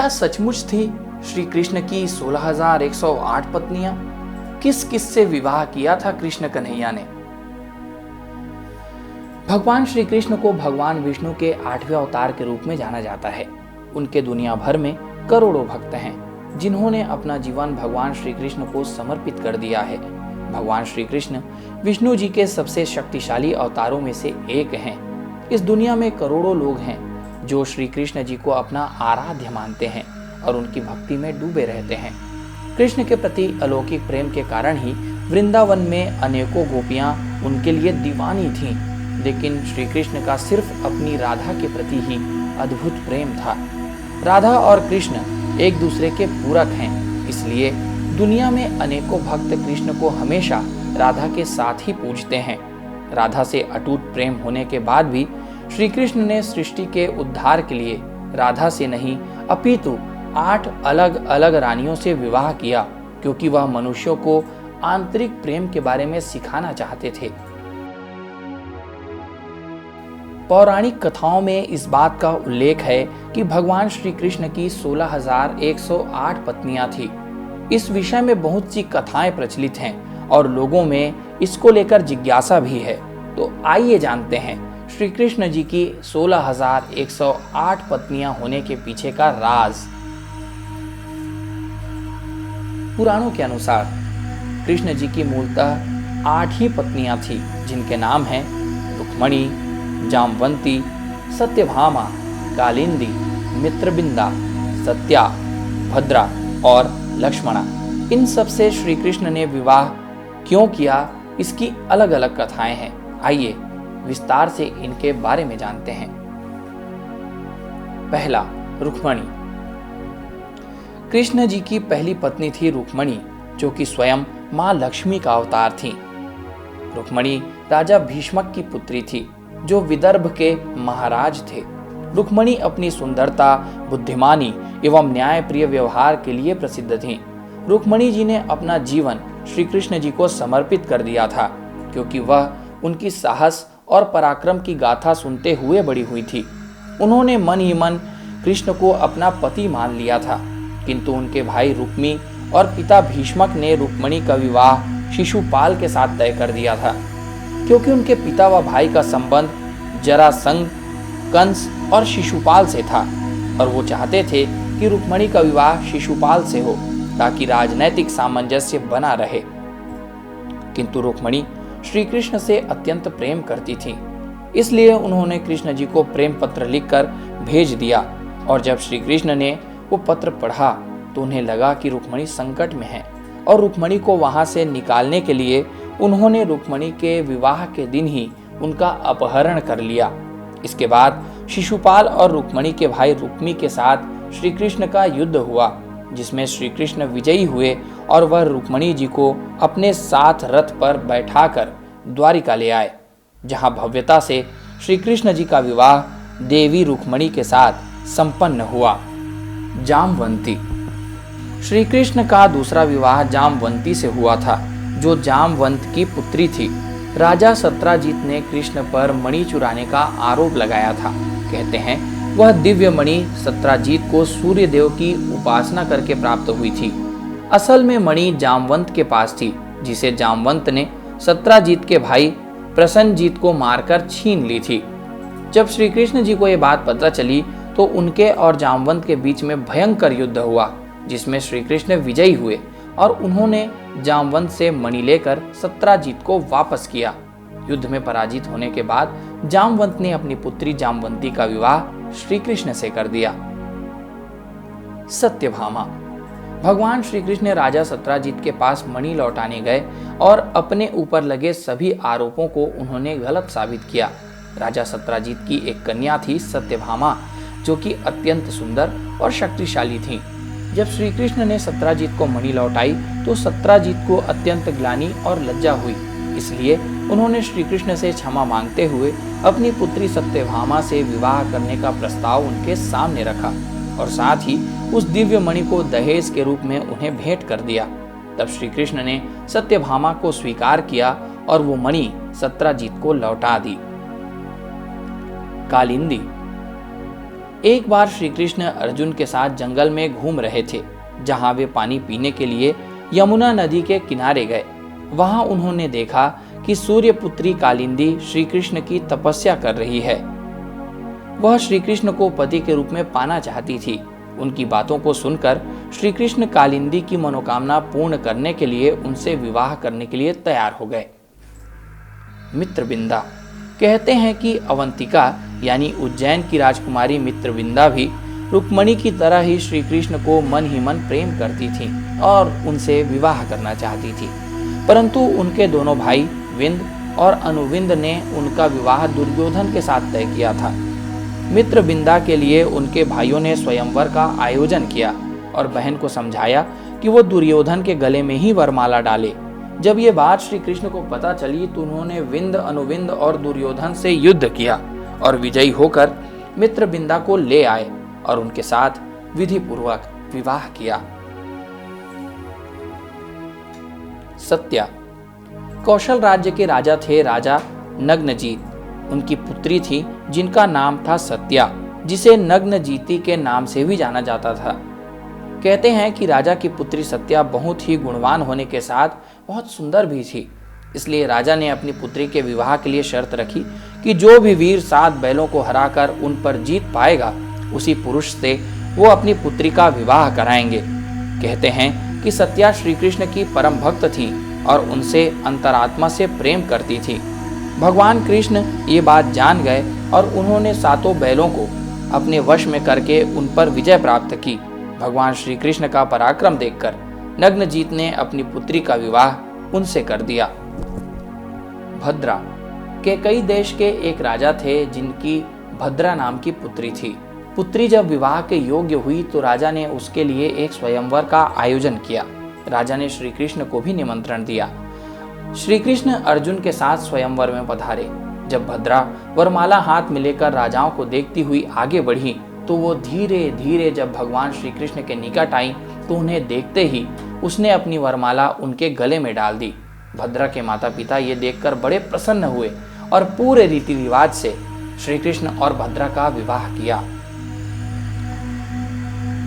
क्या सचमुच थी श्री कृष्ण की 16,108 पत्नियां? किस किस से विवाह किया था कृष्ण कन्हैया ने? भगवान श्री कृष्ण को भगवान विष्णु के 8वें अवतार के रूप में जाना जाता है। उनके दुनिया भर में करोड़ों भक्त हैं जिन्होंने अपना जीवन भगवान श्री कृष्ण को समर्पित कर दिया है। भगवान श्री कृष्ण विष्णु जी के सबसे शक्तिशाली अवतारों में से एक हैं। इस दुनिया में करोड़ों लोग हैं जो श्री कृष्ण जी को अपना आराध्य मानते हैं और उनकी भक्ति में डूबे रहते हैं। कृष्ण के प्रति अलौकिक प्रेम के कारण ही वृंदावन में अनेकों गोपियां उनके लिए दीवानी थीं, लेकिन श्री कृष्ण का सिर्फ अपनी राधा के प्रति ही अद्भुत प्रेम था। राधा और कृष्ण एक दूसरे के पूरक हैं, इसलिए दुनिया में अनेकों भक्त कृष्ण को हमेशा राधा के साथ ही पूजते हैं। राधा से अटूट प्रेम होने के बाद भी श्री कृष्ण ने सृष्टि के उद्धार के लिए राधा से नहीं अपितु 8 अलग अलग रानियों से विवाह किया, क्योंकि वह मनुष्यों को आंतरिक प्रेम के बारे में सिखाना चाहते थे। पौराणिक कथाओं में इस बात का उल्लेख है कि भगवान श्री कृष्ण की 16,108 पत्नियां थी। इस विषय में बहुत सी कथाएं प्रचलित हैं और लोगों में इसको लेकर जिज्ञासा भी है। तो आइए जानते हैं श्री कृष्ण जी की 16,108 पत्नियां होने के पीछे का राज। पुराणों के अनुसार कृष्ण जी की मूलतः 8 ही पत्नियां थी, जिनके नाम हैं रुक्मणी, जामवंती, सत्यभामा, कालिंदी, मित्रबिंदा, सत्या, भद्रा और लक्ष्मणा। इन सब से श्री कृष्ण ने विवाह क्यों किया, इसकी अलग अलग कथाएं हैं। आइए विस्तार से इनके बारे में जानते हैं। पहला, रुक्मणी। कृष्ण जी की पहली पत्नी थी रुक्मणी, जो कि स्वयं मां लक्ष्मी का अवतार थी। रुक्मणी राजा भीष्मक की पुत्री थी, जो विदर्भ के महाराज थे। रुक्मणी अपनी सुंदरता, बुद्धिमानी एवं न्यायप्रिय व्यवहार के लिए प्रसिद्ध थीं। रुक्मणी जी ने अपना जीवन श्री कृष्ण जी को समर्पित कर दिया था, क्योंकि वह उनकी साहस और पराक्रम की गाथा सुनते हुए बड़ी हुई थी। उन्होंने मन ही मन कृष्ण को अपना पति मान लिया था, किंतु उनके भाई रुक्मी और पिता भीष्मक ने रुक्मणी का विवाह शिशुपाल के साथ तय कर दिया था, क्योंकि उनके पिता व भाई का संबंध जरासंध, कंस और शिशुपाल से था और वो चाहते थे कि रुक्मणी का विवाह शिशुपाल से हो, ताकि राजनैतिक सामंजस्य बना रहे। किंतु रुक्मणी श्री कृष्ण से अत्यंत प्रेम करती थी, इसलिए उन्होंने कृष्ण जी को प्रेम पत्र लिखकर भेज दिया। और जब श्री कृष्ण ने वो पत्र पढ़ा तो उन्हें लगा कि रुक्मणी संकट में है, और रुक्मणी को वहां से निकालने के लिए उन्होंने रुक्मणी के विवाह के दिन ही उनका अपहरण कर लिया। इसके बाद शिशुपाल और रुक्मणी के भाई रुक्मी के साथ श्री कृष्ण का युद्ध हुआ, जिसमें श्री कृष्ण विजयी हुए और वह रुक्मणी जी को अपने साथ रथ पर बैठाकर द्वारिका ले आए, जहां भव्यता से श्री कृष्ण जी का विवाह देवी रुक्मणी के साथ संपन्न हुआ। जामवंती। श्री कृष्ण का दूसरा विवाह जामवंती से हुआ था, जो जामवंत की पुत्री थी। राजा सत्राजीत ने कृष्ण पर मणि चुराने का आरोप लगाया था। कहते हैं वह दिव्य मणि सत्राजीत को सूर्य देव की उपासना करके प्राप्त हुई थी। असल में मणि जामवंत के पास थी, जिसे जामवंत ने सत्राजीत के भाई प्रसन्नजीत को मारकर छीन ली थी। जब श्री कृष्ण जी को यह बात पता चली तो उनके और जामवंत के बीच में भयंकर युद्ध हुआ, जिसमें श्री कृष्ण विजयी हुए और उन्होंने जामवंत से मणि लेकर सत्राजीत को वापस किया। युद्ध में पराजित होने के बाद जामवंत ने अपनी पुत्री जामवंती का विवाह श्री कृष्ण से कर दिया। सत्यभामा। भगवान श्री कृष्ण राजा सत्राजीत के पास मणि लौटाने गए और अपने ऊपर लगे सभी आरोपों को उन्होंने गलत साबित किया। राजा सत्राजीत की एक कन्या थी सत्यभामा, जो कि अत्यंत सुंदर और शक्तिशाली थी। जब श्री कृष्ण ने सत्राजीत को मणि लौटाई तो सत्राजीत को अत्यंत ग्लानि और लज्जा हुई, इसलिए उन्होंने श्री कृष्ण से क्षमा मांगते हुए अपनी पुत्री सत्यभामा से विवाह करने का प्रस्ताव उनके सामने रखा और साथ ही उस दिव्य मणि को दहेज के रूप में उन्हें भेंट कर दिया। तब श्री कृष्ण ने सत्यभामा को स्वीकार किया और वो मणि सत्राजीत को लौटा दी। कालिंदी। एक बार श्री कृष्ण अर्जुन के साथ जंगल में घूम रहे थे, जहां वे पानी पीने के लिए यमुना नदी के किनारे गए। वहां उन्होंने देखा कि सूर्य पुत्री कालिंदी श्री कृष्ण की तपस्या कर रही है। वह श्री कृष्ण को पति के रूप में पाना चाहती थी। उनकी बातों को सुनकर श्री कृष्ण कालिंदी की मनोकामना पूर्ण करने के लिए उनसे विवाह करने के लिए तैयार हो गए। मित्रविंदा कहते हैं कि अवंतिका यानी उज्जैन की राजकुमारी मित्रविंदा भी रुक्मणी की तरह ही श्री कृष्ण को मन ही मन प्रेम करती थी और उनसे विवाह करना चाहती थी, परंतु उनके दोनों भाई विंद और अनुविंद ने उनका विवाह दुर्योधन के साथ तय किया था। मित्रविंदा के लिए उनके भाइयों ने स्वयंवर का आयोजन किया और बहन को समझाया कि वो दुर्योधन के गले में ही वरमाला डाले। जब ये बात श्री कृष्ण को पता चली तो उन्होंने विंद, अनुविंद और दुर्योधन से युद्ध किया और विजयी होकर मित्रविंदा को ले आए और उनके साथ विधि पूर्वक विवाह किया। सत्या कौशल राज्य के राजा थे राजा नग्नजीत। उनकी पुत्री थी जिनका नाम था सत्या, जिसे नग्नजीती के नाम से भी जाना जाता था। कहते हैं कि राजा की पुत्री सत्या बहुत ही गुणवान होने के साथ बहुत सुंदर भी थी। इसलिए राजा ने अपनी पुत्री के विवाह के लिए शर्त रखी कि जो भी वीर 7 बैलों को हराकर उन पर जीत पाएगा उसी पुरुष से वो अपनी पुत्री का विवाह कराएंगे। कहते हैं कि सत्या श्री कृष्ण की परम भक्त थी और उनसे अंतरात्मा से प्रेम करती थी। भगवान कृष्ण ये बात जान गए और उन्होंने 7 बैलों को अपने वश में करके उन पर विजय प्राप्त की। भगवान श्री कृष्ण का पराक्रम देखकर नग्नजीत ने अपनी पुत्री का विवाह उनसे कर दिया। भद्रा के कई देश के एक राजा थे जिनकी भद्रा नाम की पुत्री थी। पुत्री जब विवाह के योग्य हुई तो राजा ने उसके लिए एक स्वयंवर का आयोजन किया। राजा ने श्री कृष्ण को भी निमंत्रण दिया। श्री कृष्ण अर्जुन के साथ स्वयंवर में पधारे। जब भद्रा वरमाला हाथ में लेकर राजाओं को देखती हुई आगे बढ़ी तो वो धीरे धीरे जब भगवान श्री कृष्ण के निकट आई तो उन्हें देखते ही उसने अपनी वरमाला उनके गले में डाल दी। भद्रा के माता पिता ये देखकर बड़े प्रसन्न हुए और पूरे रीति रिवाज से श्री कृष्ण और भद्रा का विवाह किया।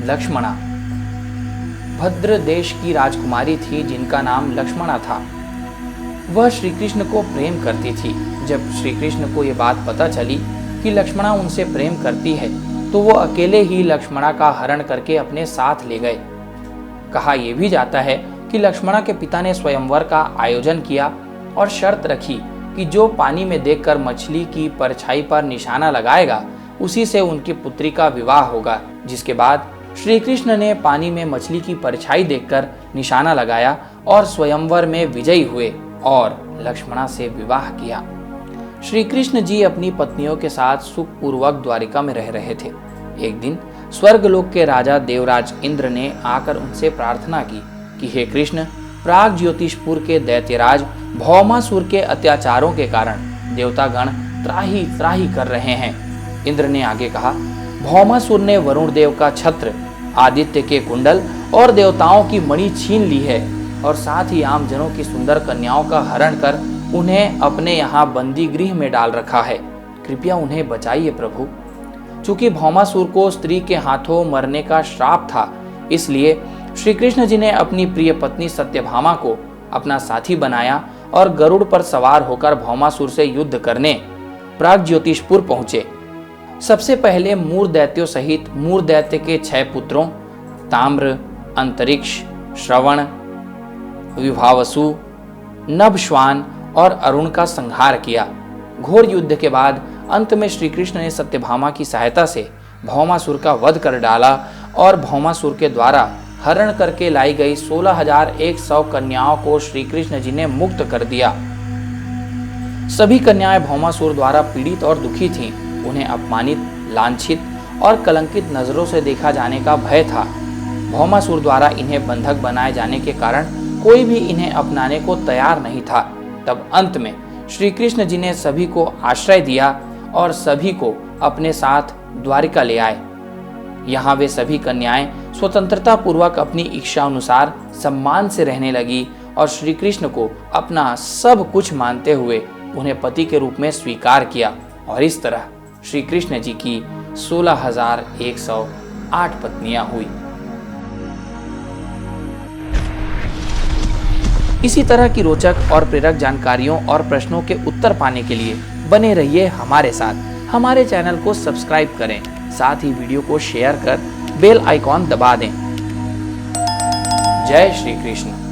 लक्ष्मणा भद्र देश की राजकुमारी थी जिनका नाम लक्ष्मणा था। वह श्री कृष्ण को प्रेम करती थी। जब श्री कृष्ण को यह बात पता चली कि लक्ष्मणा उनसे प्रेम करती है तो वो अकेले ही लक्ष्मणा का हरण करके अपने साथ ले गए। कहा यह भी जाता है कि लक्ष्मणा के पिता ने स्वयंवर का आयोजन किया और शर्त रखी कि जो पानी में देखकर मछली की परछाई पर निशाना लगाएगा उसी से उनकी पुत्री का विवाह होगा। जिसके बाद श्री कृष्ण ने पानी में मछली की परछाई देखकर निशाना लगाया और स्वयंवर में विजयी हुए और लक्ष्मणा से विवाह किया। श्री कृष्ण जी अपनी पत्नियों के साथ सुखपूर्वक द्वारिका में रह रहे थे। एक दिन स्वर्गलोक के राजा देवराज इंद्र ने आकर उनसे प्रार्थना की कि हे कृष्ण, प्राग ज्योतिषपुर के दैत्यराज भौमासुर के अत्याचारों के कारण देवतागण त्राही त्राही कर रहे हैं। इंद्र ने आगे कहा, भौमासुर ने वरुण देव का छत्र, आदित्य के कुंडल और देवताओं की मणि छीन ली है और साथ ही आम जनों की सुंदर कन्याओं का हरण कर उन्हें अपने यहाँ बंदी गृह में डाल रखा है। कृपया उन्हें बचाइए प्रभु। चूंकि भौमासुर को स्त्री के हाथों मरने का श्राप था, इसलिए श्री कृष्ण जी ने अपनी प्रिय पत्नी सत्यभामा को अपना साथी बनाया और गरुड़ पर सवार होकर भौमासुर से युद्ध करने प्राग ज्योतिषपुर पहुंचे। सबसे पहले मूर दैत्यों सहित मूर दैत्य के 6 पुत्रों ताम्र, अंतरिक्ष, श्रवण, विभावसु, नभश्वान और अरुण का संहार किया। घोर युद्ध के बाद अंत में श्री कृष्ण ने सत्यभामा की सहायता से भौमासुर का वध कर डाला और भौमासुर के द्वारा हरण करके लाई गई 16,100 कन्याओं को श्री कृष्ण जी ने मुक्त कर दिया। सभी कन्याएं भौमासुर द्वारा पीड़ित और दुखी थीं। उन्हें अपमानित, लांछित और कलंकित नजरों से देखा जाने का भय था। भौमासुर द्वारा इन्हें बंधक बनाए जाने के कारण कोई भी इन्हें अपनाने को तैयार नहीं था। तब अंत में श्री कृष्ण जी ने सभी को आश्रय दिया और सभी को अपने साथ द्वारिका ले आए। यहाँ वे सभी कन्याएं स्वतंत्रता पूर्वक अपनी इच्छा अनुसार सम्मान से रहने लगी और श्री कृष्ण को अपना सब कुछ मानते हुए उन्हें पति के रूप में स्वीकार किया और इस तरह श्री कृष्ण जी की 16,108 पत्नियां हुई। इसी तरह की रोचक और प्रेरक जानकारियों और प्रश्नों के उत्तर पाने के लिए बने रहिए हमारे साथ। हमारे चैनल को सब्सक्राइब करें, साथ ही वीडियो को शेयर कर बेल आइकॉन दबा दें। जय श्री कृष्ण।